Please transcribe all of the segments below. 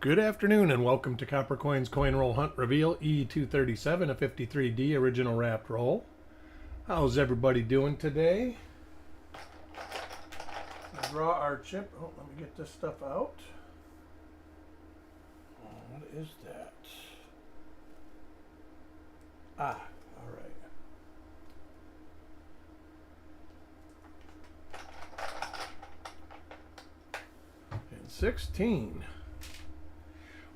Good afternoon and welcome to Copper Coins Coin Roll Hunt Reveal E237, a 53D original wrapped roll. How's everybody doing today? Draw our chip. Oh, let me get this stuff out. What is that? Ah, all right. And 16.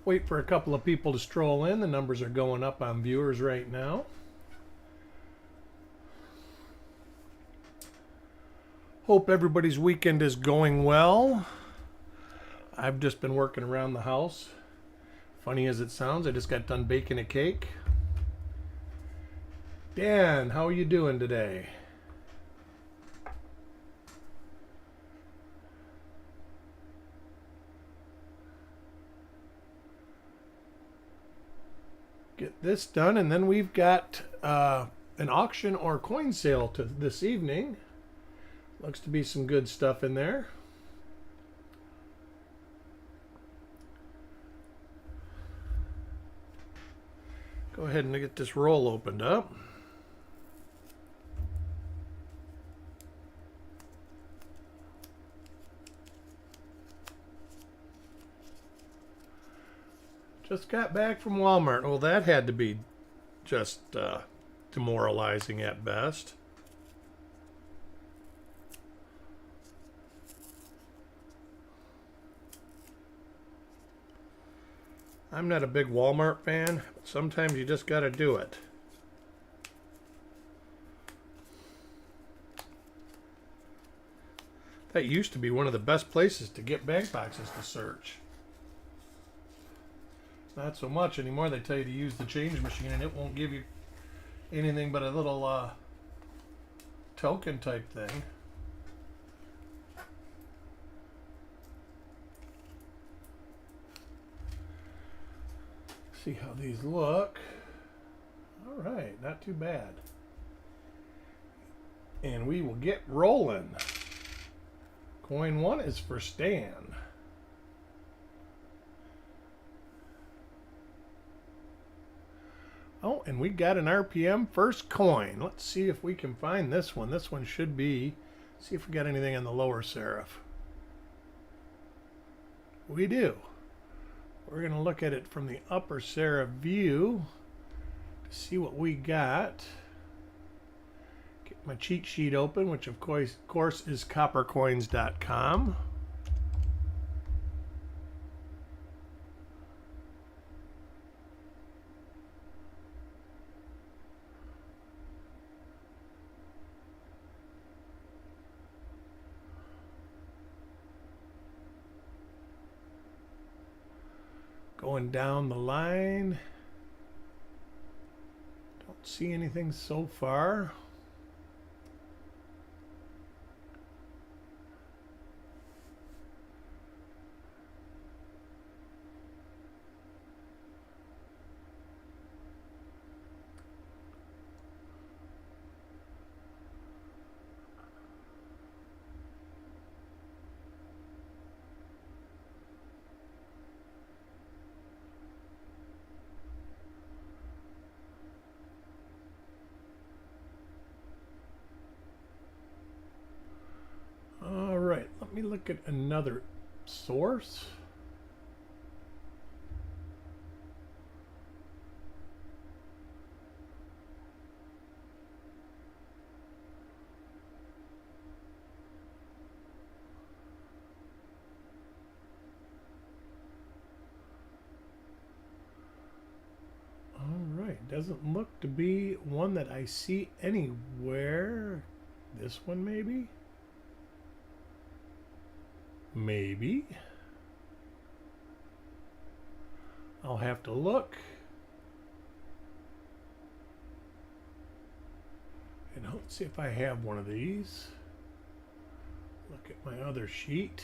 Wait for a couple of people to stroll in. The numbers are going up on viewers right now. Hope everybody's weekend is going well. I've just been working around the house. Funny as it sounds, I just got done baking a cake. Dan, how are you doing today? Get this done, and then we've got an auction or coin sale this evening. Looks to be some good stuff in there. Go ahead and get this roll opened up. Just got back from Walmart. Well, that had to be just demoralizing at best. I'm not a big Walmart fan, but sometimes you just got to do it. That used to be one of the best places to get bank boxes to search. Not so much anymore. They tell you to use the change machine and it won't give you anything but a little token type thing. See how these look. All right, not too bad. And we will get rolling. Coin 1 is for Stan. Oh, and we got an RPM first coin. Let's see if we can find this one. This one should be, see if we got anything on the lower serif. We do. We're going to look at it from the upper serif view to see what we got. Get my cheat sheet open, which of course is coppercoins.com. Going down the line. Don't see anything so far. Let me look at another source. All right, doesn't look to be one that I see anywhere. This one maybe? Maybe. I'll have to look. And let's see if I have one of these. Look at my other sheet.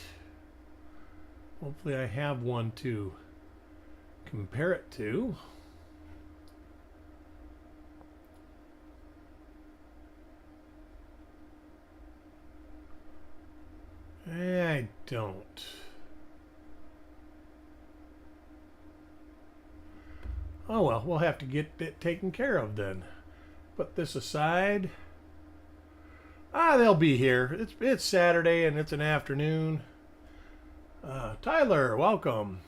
Hopefully I have one to compare it to. I don't. Oh well, we'll have to get it taken care of then. Put this aside. They'll be here. It's Saturday and it's an afternoon. Tyler, welcome.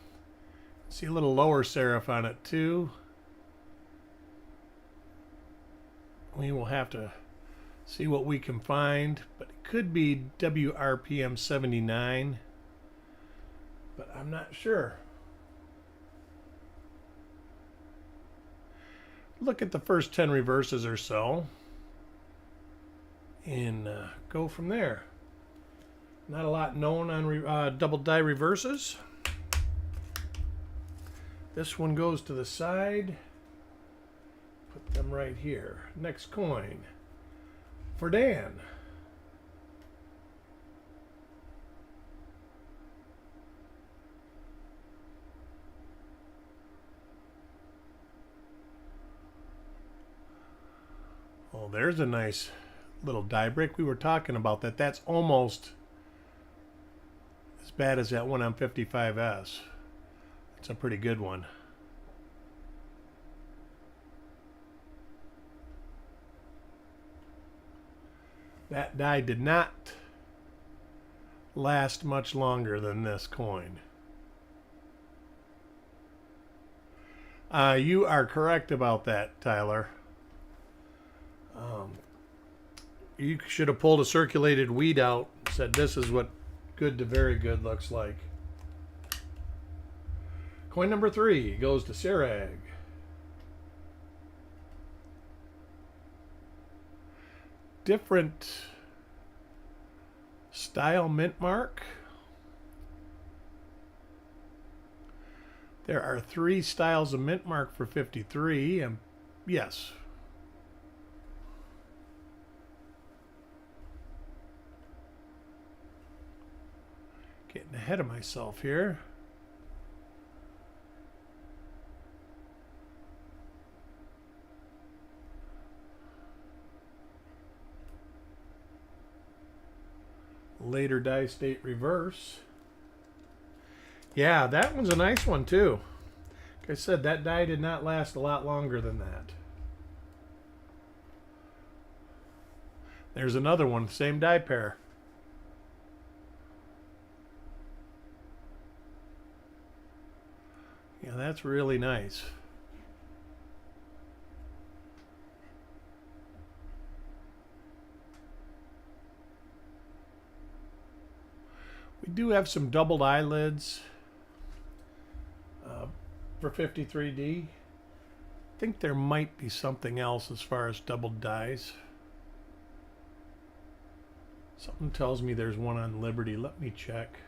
See a little lower serif on it too. We will have to see what we can find, but it could be WRPM 79, but I'm not sure. Look at the first 10 reverses or so and go from there. Not a lot known on double die reverses. This one goes to the side. Put them right here. Next coin for Dan. Oh, there's a nice little die break. We were talking about that. That's almost as bad as that one on 55S. It's a pretty good one. That die did not last much longer than this coin. You are correct about that, Tyler. You should have pulled a circulated weed out and said this is what good to very good looks like. Coin number 3 goes to Sarag. Different style mint mark. There are 3 styles of mint mark for 53, and yes. Getting ahead of myself here. Later die state reverse. Yeah, that one's a nice one too. Like I said, that die did not last a lot longer than that. There's another one, same die pair. Yeah, that's really nice. We do have some doubled eyelids for 53D. I think there might be something else as far as doubled dies. Something tells me there's one on Liberty. Let me check.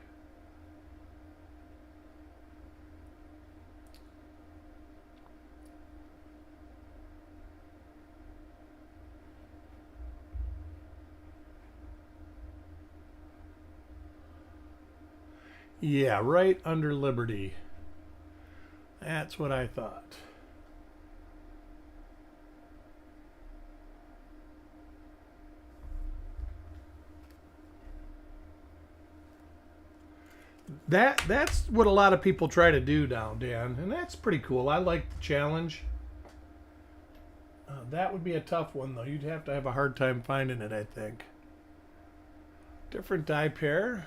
Yeah, right under Liberty. That's what I thought. That's what a lot of people try to do now, Dan, and that's pretty cool. I like the challenge. That would be a tough one, though. You'd have to have a hard time finding it, I think. Different die pair.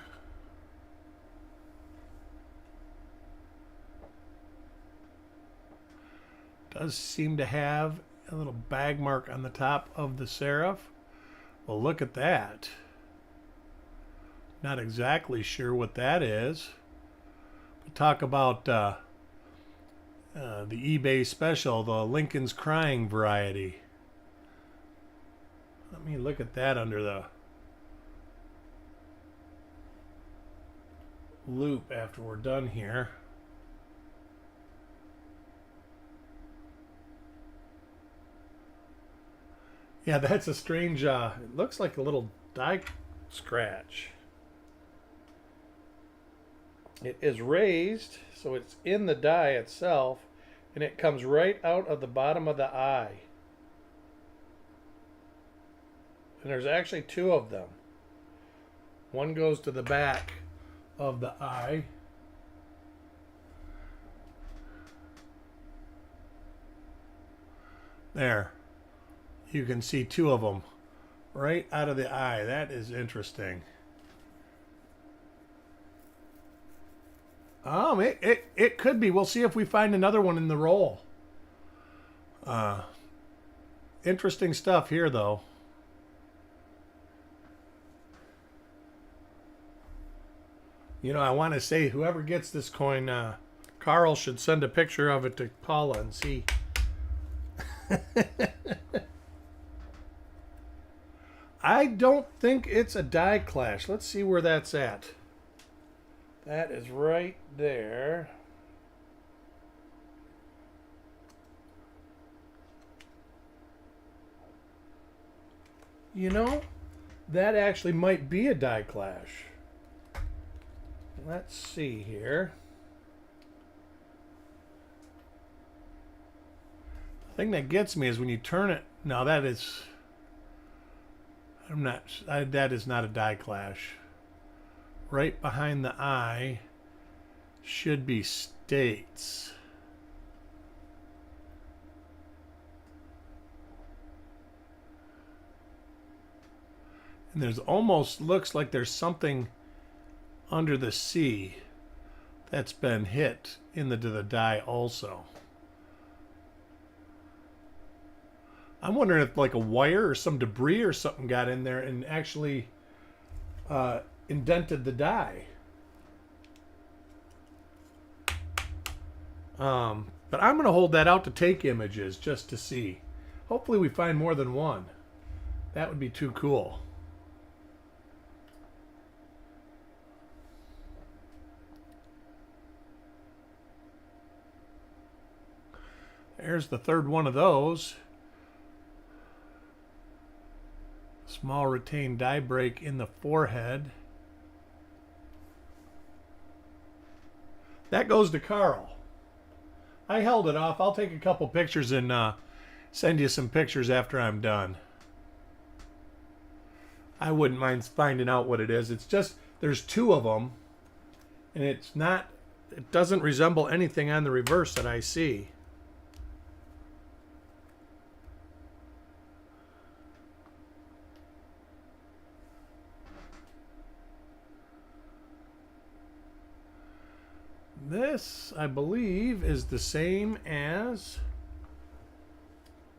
Does seem to have a little bag mark on the top of the serif. Well, look at that. Not exactly sure what that is. We talk about the eBay special, the Lincoln's Crying variety. Let me look at that under the loop after we're done here. Yeah, that's a strange, it looks like a little die scratch. It is raised, so it's in the die itself, and it comes right out of the bottom of the eye. And there's actually 2 of them. One goes to the back of the eye. There. You can see two of them right out of the eye. That is interesting. It could be. We'll see if we find another one in the roll. Interesting stuff here, though. You know, I want to say whoever gets this coin, Carl should send a picture of it to Paula and see. I don't think it's a die clash. Let's see where that's at. That is right there. You know, that actually might be a die clash. Let's see here. The thing that gets me is when you turn it. No, that is. That is not a die clash. Right behind the eye should be states. And there's almost looks like there's something under the C that's been hit into the die also. I'm wondering if like a wire or some debris or something got in there and actually indented the die. But I'm going to hold that out to take images just to see. Hopefully we find more than one. That would be too cool. There's the third one of those. Small retained die break in the forehead. That goes to Carl. I held it off. I'll take a couple pictures and send you some pictures after I'm done. I wouldn't mind finding out what it is. It's just, there's two of them. And it's not, it doesn't resemble anything on the reverse that I see. This, I believe, is the same as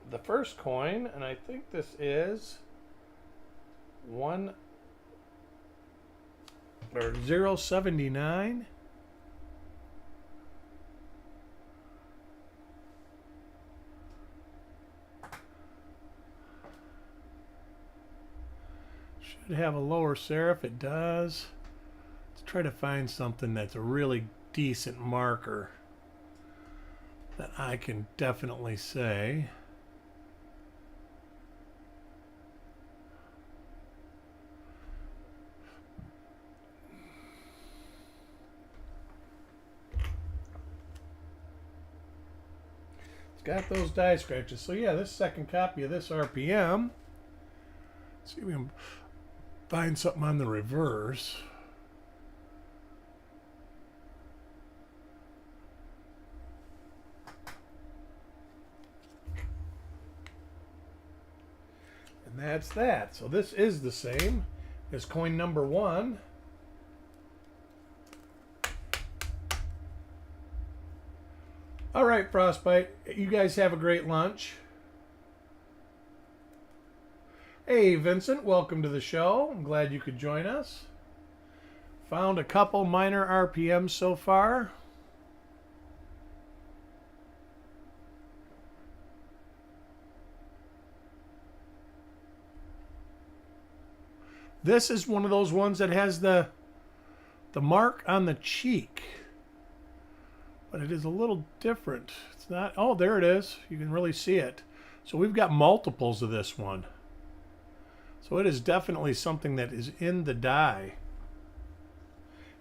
the first coin, and I think this is 079. Should have a lower serif. It does. Let's try to find something that's a really decent marker that I can definitely say. It's got those die scratches. So yeah, this second copy of this RPM. Let's see if we can find something on the reverse. And that's that. So this is the same as coin number one. All right, Frostbite. You guys have a great lunch. Hey, Vincent. Welcome to the show. I'm glad you could join us. Found a couple minor RPMs so far. This is one of those ones that has the mark on the cheek. But it is a little different. It's not, oh, there it is. You can really see it. So we've got multiples of this one. So it is definitely something that is in the die.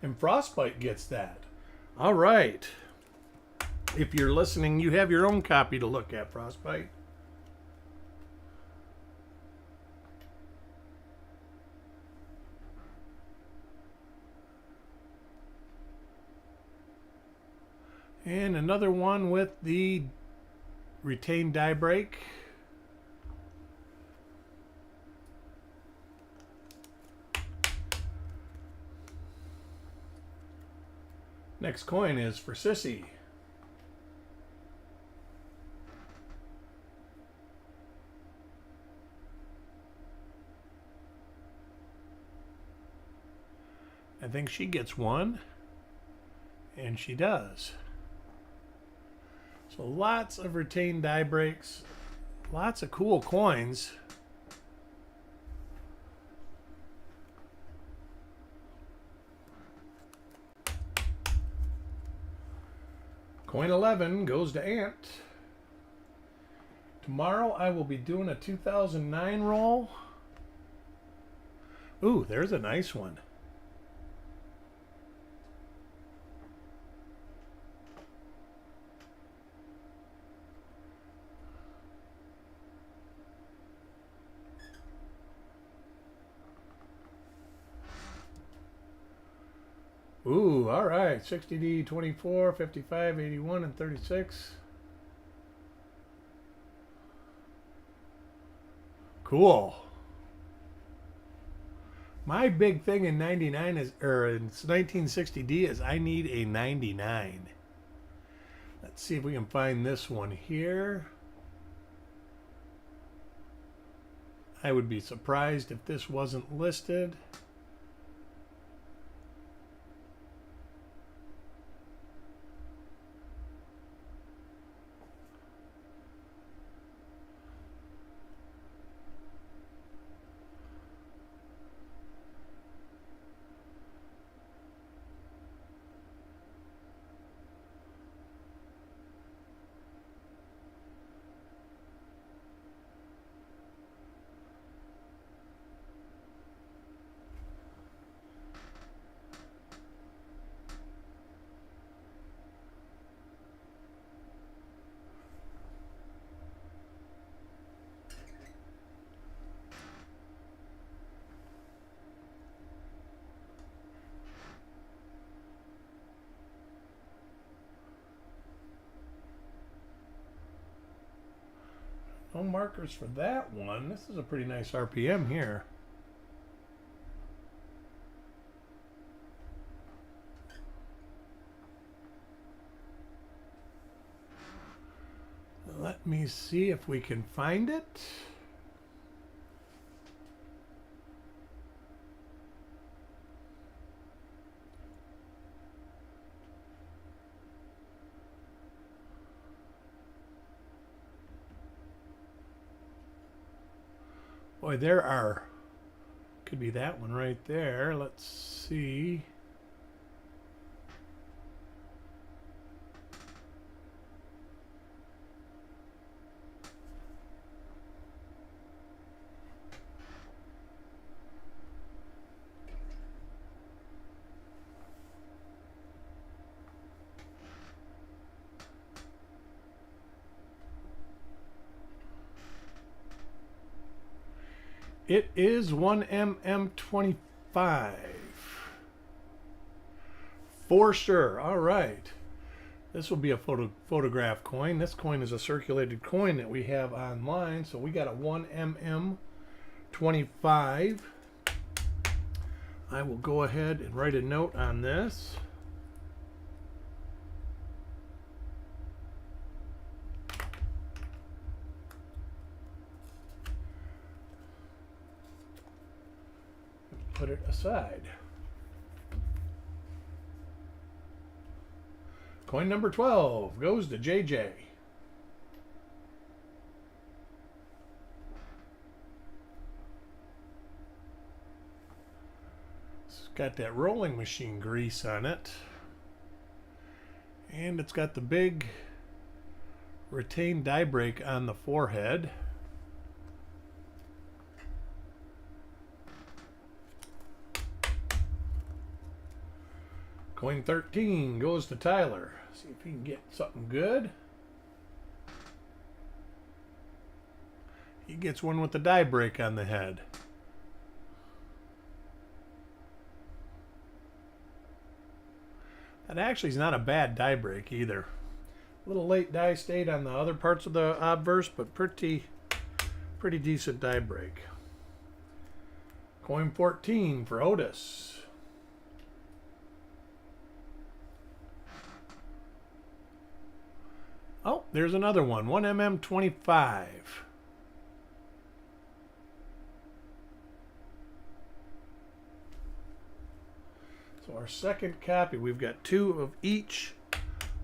And Frostbite gets that. All right. If you're listening, you have your own copy to look at, Frostbite. And another one with the retained die break. Next coin is for Sissy. I think she gets one, and she does. So lots of retained die breaks, lots of cool coins. Coin 11 goes to Ant. Tomorrow I will be doing a 2009 roll. Ooh, there's a nice one. Ooh, all right. 60D, 24, 55, 81, and 36. Cool. My big thing in 99 is, or in 1960D is I need a 99. Let's see if we can find this one here. I would be surprised if this wasn't listed. No markers for that one. This is a pretty nice RPM here. Let me see if we can find it. Boy, there are, could be that one right there. Let's see. It is 1mm25. For sure. All right. This will be a photograph coin. This coin is a circulated coin that we have online. So we got a 1mm25. I will go ahead and write a note on this. Put it aside. Coin number 12 goes to JJ. It's got that rolling machine grease on it. And it's got the big retained die break on the forehead. Coin 13 goes to Tyler. See if he can get something good. He gets one with the die break on the head. That actually is not a bad die break either. A little late die state on the other parts of the obverse, but pretty decent die break. Coin 14 for Otis. there's another one. 1mm25. So our second copy, we've got 2 of each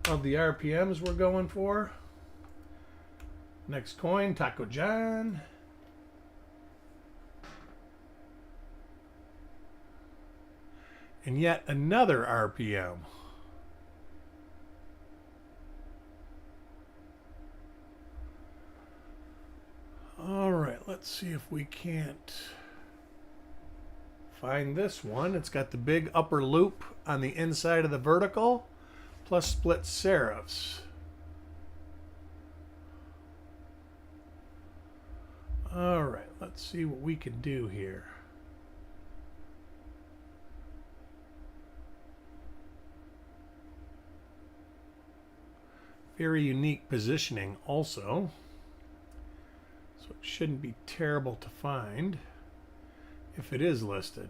of the RPMs we're going for. Next coin, Taco John. And yet another RPM. All right, let's see if we can't find this one. It's got the big upper loop on the inside of the vertical, plus split serifs. All right, let's see what we can do here. Very unique positioning also, so it shouldn't be terrible to find if it is listed.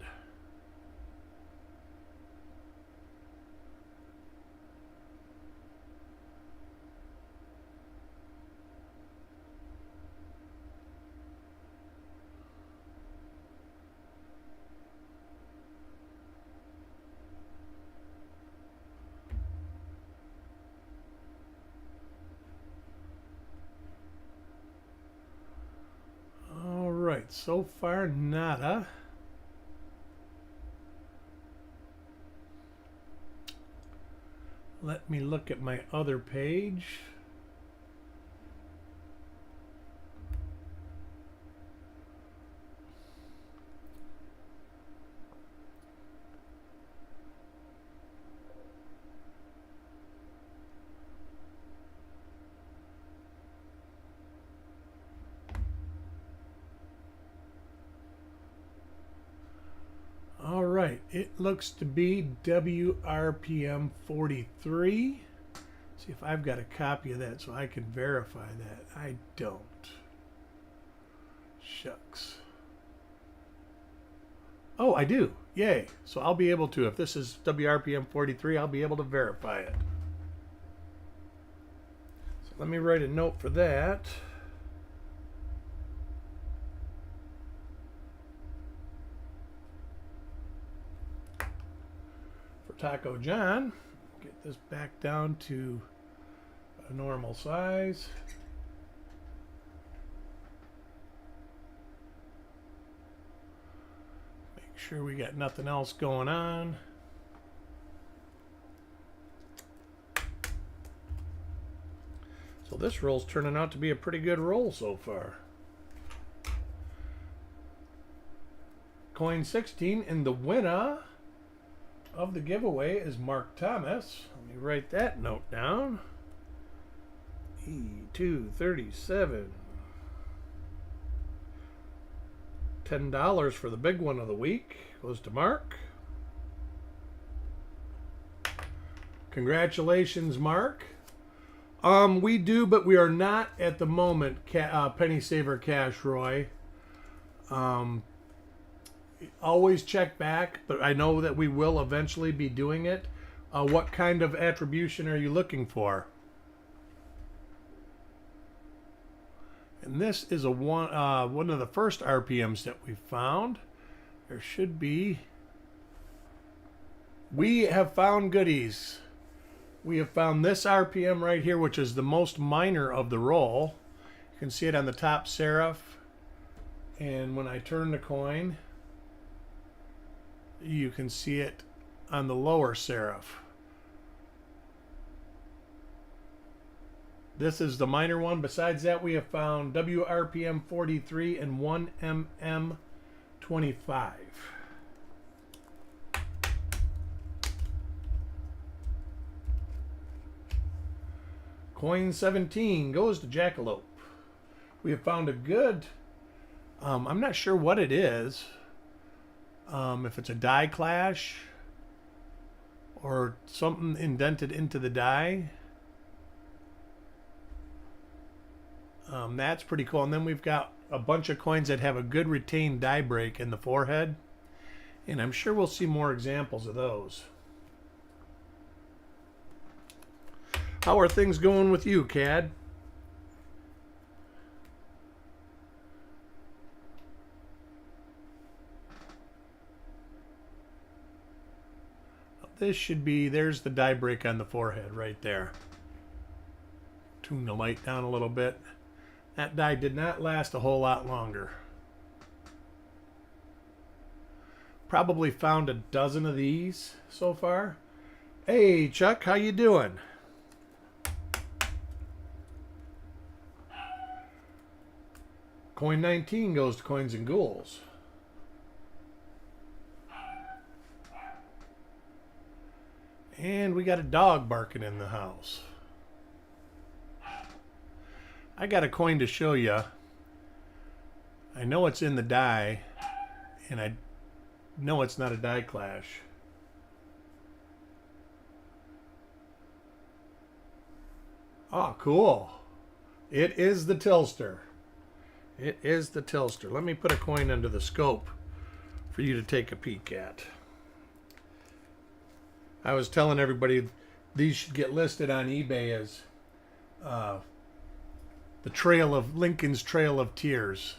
So far, nada. Let me look at my other page. Right, it looks to be WRPM 43. See if I've got a copy of that so I can verify that. I don't. Shucks. Oh, I do. Yay. So I'll be able to, if this is WRPM 43, I'll be able to verify it. So let me write a note for that. Taco John, get this back down to a normal size. Make sure we got nothing else going on. So this roll's turning out to be a pretty good roll so far. Coin 16, and the winner of the giveaway is Mark Thomas. Let me write that note down. E237. $10 for the big one of the week goes to Mark. Congratulations, Mark. We do, but we are not at the moment Penny Saver Cash, Roy. Always check back, but I know that we will eventually be doing it. What kind of attribution are you looking for? And this is one of the first RPMs that we found. There should be. We have found goodies. We have found this RPM right here, which is the most minor of the roll. You can see it on the top serif. And when I turn the coin, you can see it on the lower serif. This is the minor one. Besides that, we have found WRPM 43 and 1mm 25. Coin 17 goes to Jackalope. We have found a good, I'm not sure what it is. If it's a die clash or something indented into the die. That's pretty cool. And then we've got a bunch of coins that have a good retained die break in the forehead. And I'm sure we'll see more examples of those. How are things going with you, Cad? this should be, there's the die break on the forehead right there. Tune the light down a little bit. That die did not last a whole lot longer. Probably found a dozen of these so far. Hey Chuck, how you doing? Coin 19 goes to Coins and Ghouls. And we got a dog barking in the house. I got a coin to show you. I know it's in the die, and I know it's not a die clash. Oh, cool. It is the Tilster. It is the Tilster. Let me put a coin under the scope for you to take a peek at. I was telling everybody these should get listed on eBay as the Trail of Lincoln's Trail of Tears.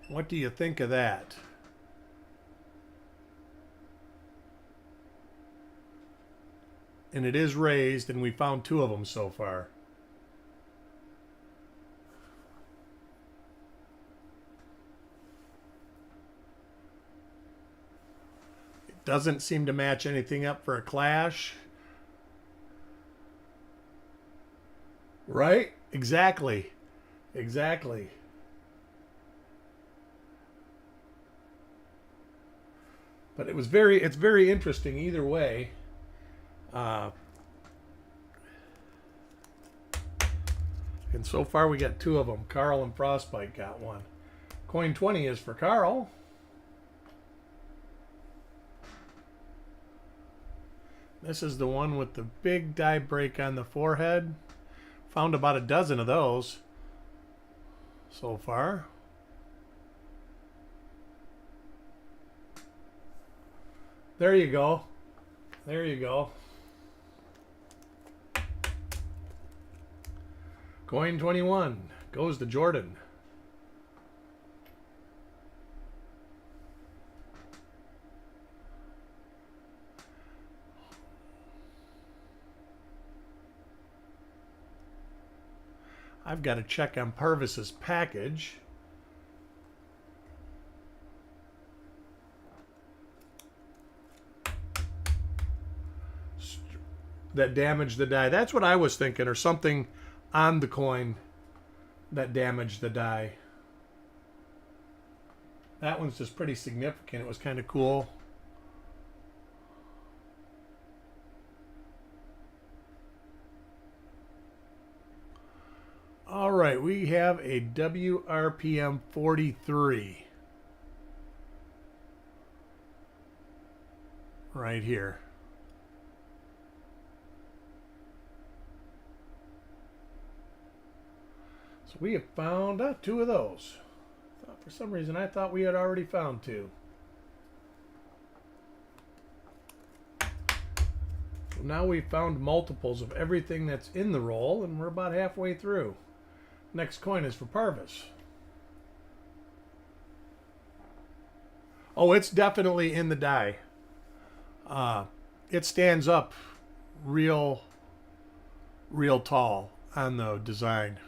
What do you think of that? And it is raised, and we found 2 of them so far. It doesn't seem to match anything up for a clash. Right? Exactly. Exactly. But it's very interesting either way. And so far we got 2 of them. Carl and Frostbite got one. Coin 20 is for Carl. This is the one with the big die break on the forehead. Found about a dozen of those so far. There you go. There you go. Coin 21 goes to Jordan. I've got to check on Purvis's package. That damaged the die. That's what I was thinking, or something on the coin that damaged the die. That one's just pretty significant. It was kind of cool. All right, we have a WRPM 43 right here. So we have found 2 of those. For some reason, I thought we had already found 2. So now we've found multiples of everything that's in the roll, and we're about halfway through. Next coin is for Parvis. Oh, it's definitely in the die. It stands up real tall on the design.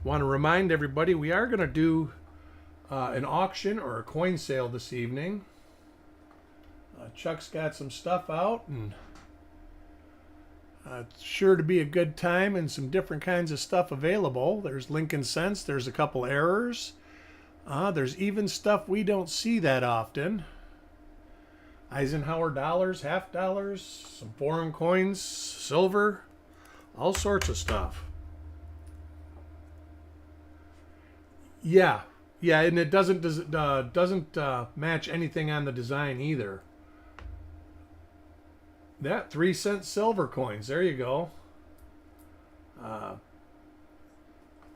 Want to remind everybody we are going to do an auction or a coin sale this evening. Chuck's got some stuff out, and it's sure to be a good time, and some different kinds of stuff available. There's Lincoln cents, there's a couple errors, there's even stuff we don't see that often. Eisenhower dollars, half dollars, some foreign coins, silver, all sorts of stuff. Yeah, and it doesn't match anything on the design either. That 3-cent silver coins. There you go. I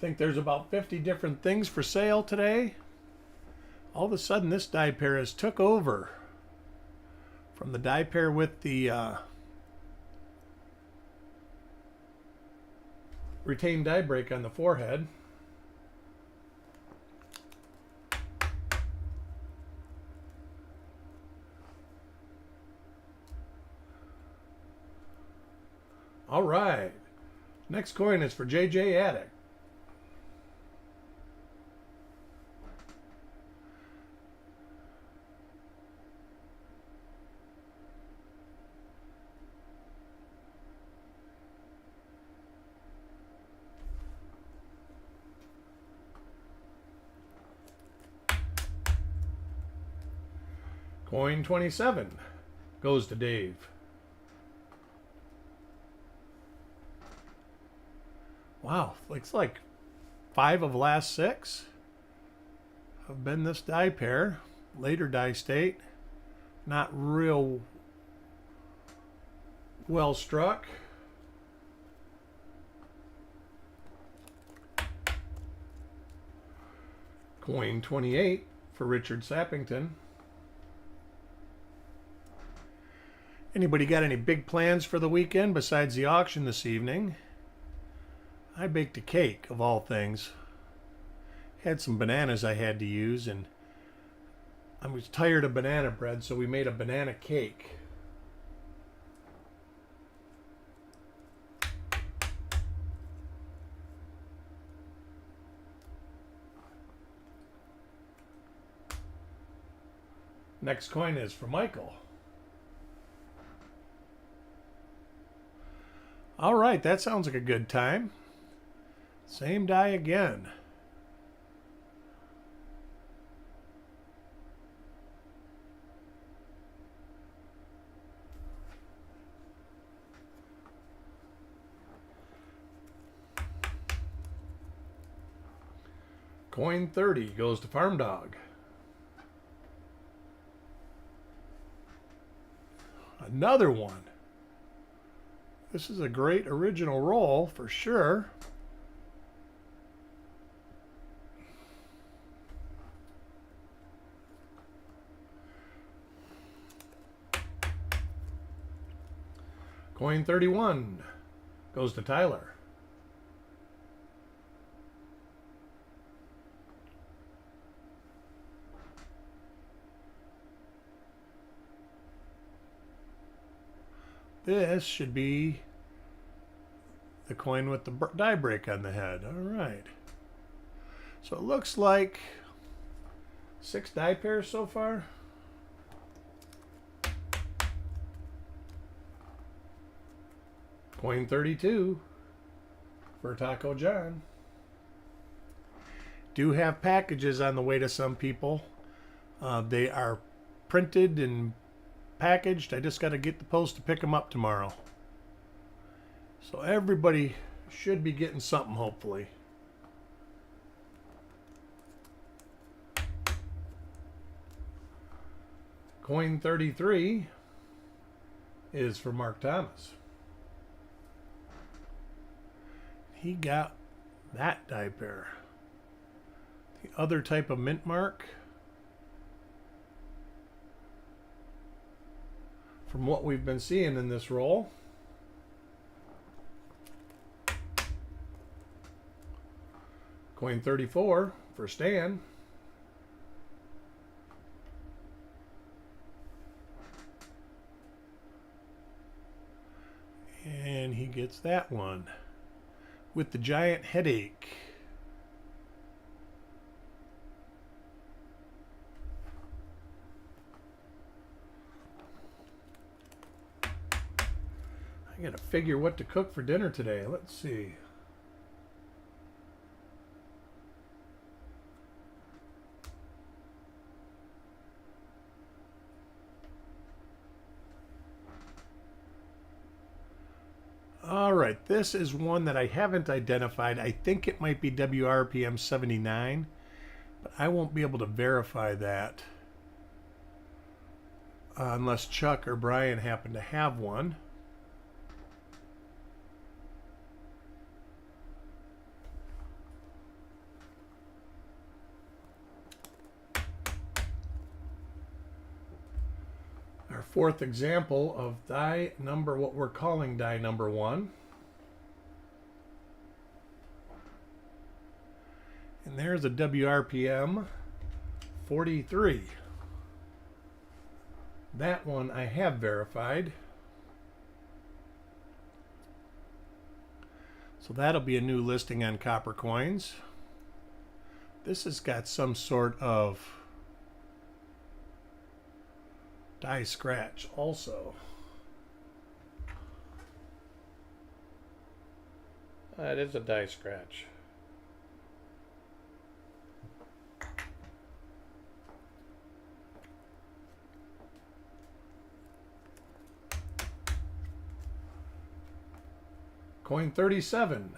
think there's about 50 different things for sale today. All of a sudden, this die pair has took over from the die pair with the retained die break on the forehead. All right. Next coin is for JJ Attic. Coin 27 goes to Dave. Wow, looks like 5 of last 6 have been this die pair. Later die state, not real well struck. Coin 28 for Richard Sappington. Anybody got any big plans for the weekend besides the auction this evening? I baked a cake, of all things. Had some bananas I had to use, and I was tired of banana bread, so we made a banana cake. Next coin is for Michael. All right, that sounds like a good time. Same die again. Coin 30 goes to Farm Dog. Another one. This is a great original roll for sure. Coin 31 goes to Tyler. This should be the coin with the die break on the head. All right. So it looks like 6 die pairs so far. Coin 32 for Taco John. Do have packages on the way to some people. They are printed and packaged. I just got to get the post to pick them up tomorrow. So everybody should be getting something, hopefully. Coin 33 is for Mark Thomas. He got that die pair. The other type of mint mark, from what we've been seeing in this roll. Coin 34 for Stan. And he gets that one with the giant headache. I gotta figure what to cook for dinner today. Let's see. All right, this is one that I haven't identified. I think it might be WRPM 79, but I won't be able to verify that unless Chuck or Brian happen to have one. Our fourth example of die number, what we're calling die number 1. And there's a WRPM 43. That one I have verified. So that'll be a new listing on Copper Coins. This has got some sort of die scratch also. It is a die scratch. Coin 37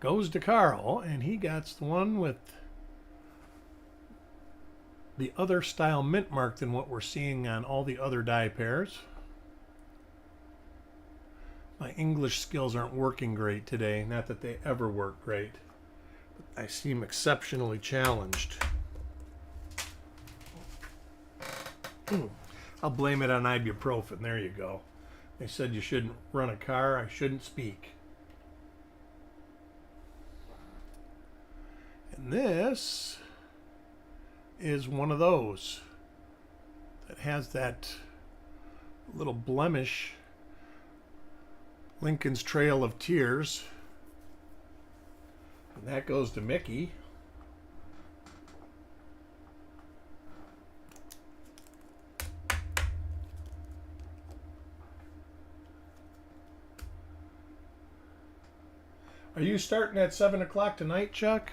goes to Carl, and he got the one with the other style mint mark than what we're seeing on all the other die pairs. My English skills aren't working great today. Not that they ever work great. But I seem exceptionally challenged. I'll blame it on ibuprofen. There you go. They said you shouldn't run a car. I shouldn't speak. And this is one of those that has that little blemish, Lincoln's Trail of Tears. And that goes to Mickey. Are you starting at 7 o'clock tonight, Chuck?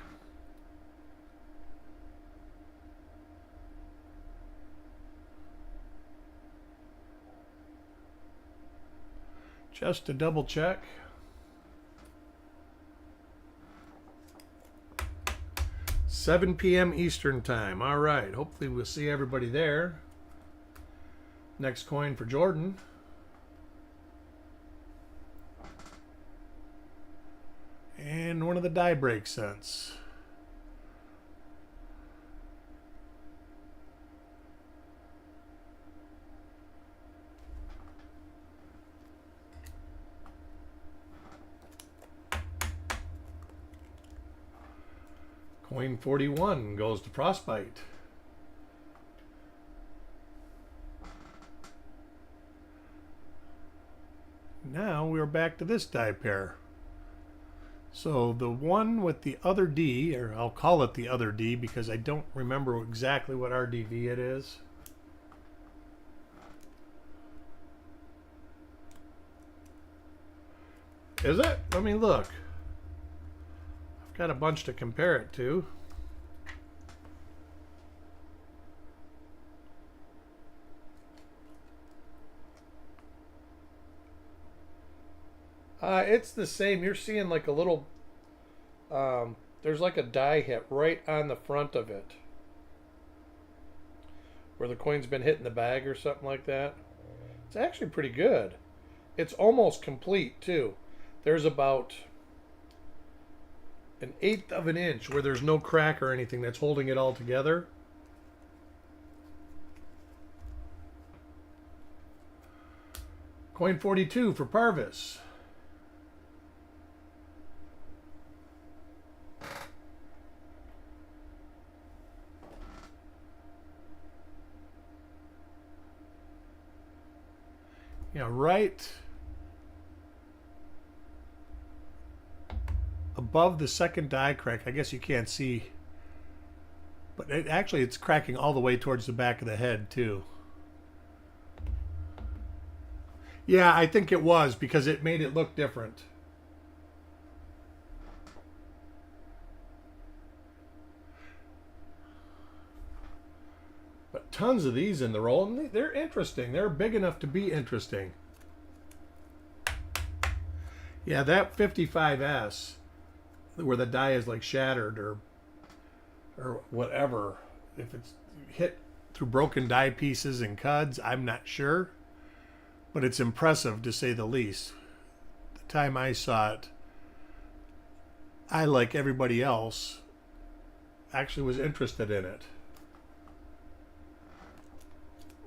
Just to double check. $7 p.m. Eastern time. All right. Hopefully we'll see everybody there. Next coin for Jordan. And one of the die break cents. Coin 41 goes to Frostbite. Now we're back to this die pair. So the one with the other D, or I'll call it the other D because I don't remember exactly what RDV it is. Is it? Let me look. I've got a bunch to compare it to. It's the same. You're seeing like a little, there's like a die hit right on the front of it. Where the coin's been hit in the bag or something like that. It's actually pretty good. It's almost complete too. There's about 1/8 of an inch where there's no crack or anything that's holding it all together. Coin 42 for Parvis. Yeah, right above the second die crack. I guess you can't see, but it's cracking all the way towards the back of the head too. Yeah, I think it was because it made it look different. But tons of these in the roll, and they're interesting. They're big enough to be interesting. Yeah, that 55S, where the die is like shattered or whatever, if it's hit through broken die pieces and cuds, I'm not sure. But it's impressive to say the least. The time I saw it, I, like everybody else, actually was interested in it.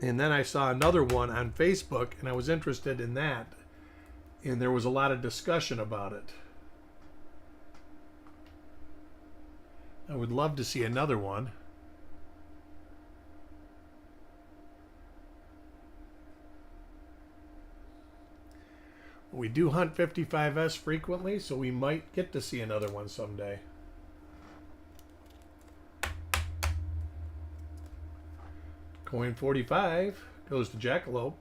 And then I saw another one on Facebook, and I was interested in that. And there was a lot of discussion about it. I would love to see another one. We do hunt 55S frequently, so we might get to see another one someday. Coin 45 goes to Jackalope.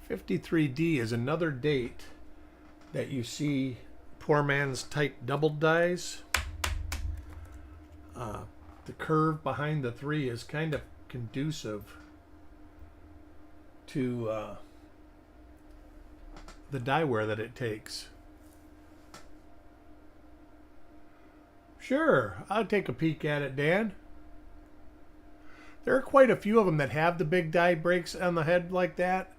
$53D is another date that you see poor man's type double dies. The curve behind the 3 is kind of conducive to the die wear that it takes. Sure, I'll take a peek at it, Dan. There are quite a few of them that have the big die breaks on the head like that.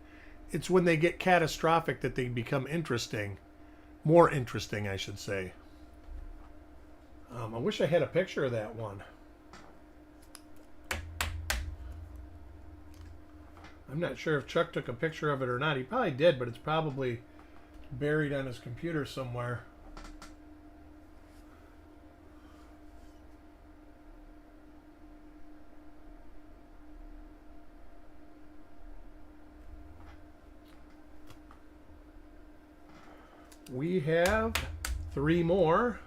It's when they get catastrophic that they become interesting. More interesting, I should say. I wish I had a picture of that one. I'm not sure if Chuck took a picture of it or not. He probably did, but it's probably buried on his computer somewhere. We have 3 more.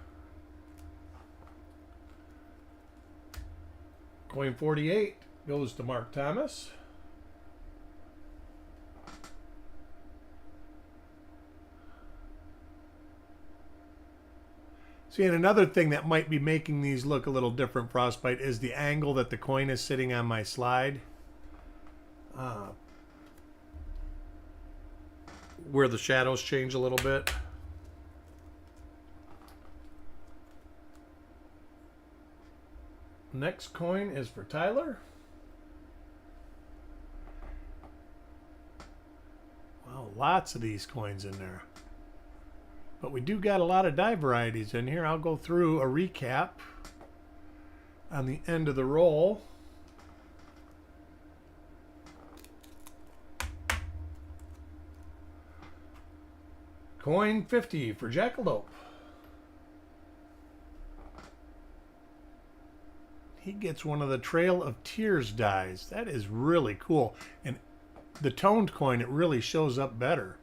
Coin 48 goes to Mark Thomas. See, and another thing that might be making these look a little different, Frostbite, is the angle that the coin is sitting on my slide. Where the shadows change a little bit. Next coin is for Tyler. Wow, lots of these coins in there. But we do got a lot of die varieties in here. I'll go through a recap on the end of the roll. Coin 50 for Jackalope. He gets one of the Trail of Tears dies. That is really cool. And the toned coin, it really shows up better.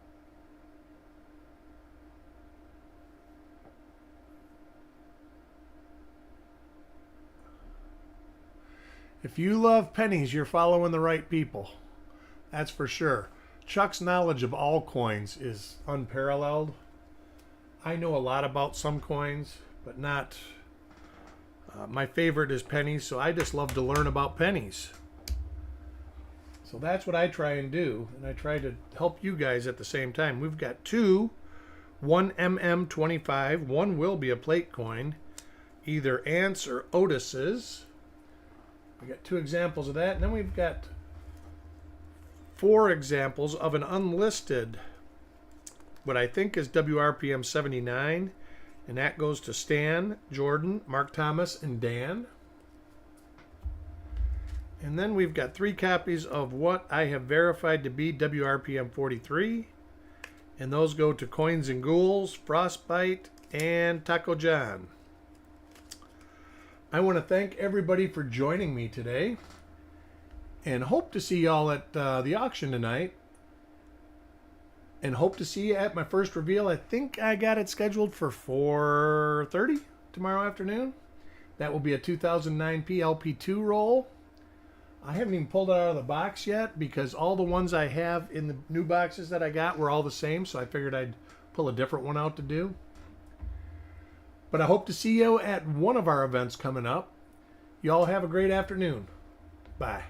If you love pennies, you're following the right people. That's for sure. Chuck's knowledge of all coins is unparalleled. I know a lot about some coins, but not... my favorite is pennies, so I just love to learn about pennies. So that's what I try and do, and I try to help you guys at the same time. We've got 2 1mm25. One will be a plate coin, either Ants or Otis's. We got 2 examples of that, and then we've got 4 examples of an unlisted, what I think is WRPM 79, and that goes to Stan, Jordan, Mark Thomas, and Dan. And then we've got 3 copies of what I have verified to be WRPM 43, and those go to Coins and Ghouls, Frostbite, and Taco John. I want to thank everybody for joining me today, and hope to see y'all at the auction tonight, and hope to see you at my first reveal. I think I got it scheduled for 4:30 tomorrow afternoon. That will be a 2009 PLP2 roll. I haven't even pulled it out of the box yet because all the ones I have in the new boxes that I got were all the same, so I figured I'd pull a different one out to do. But I hope to see you at one of our events coming up. Y'all have a great afternoon. Bye.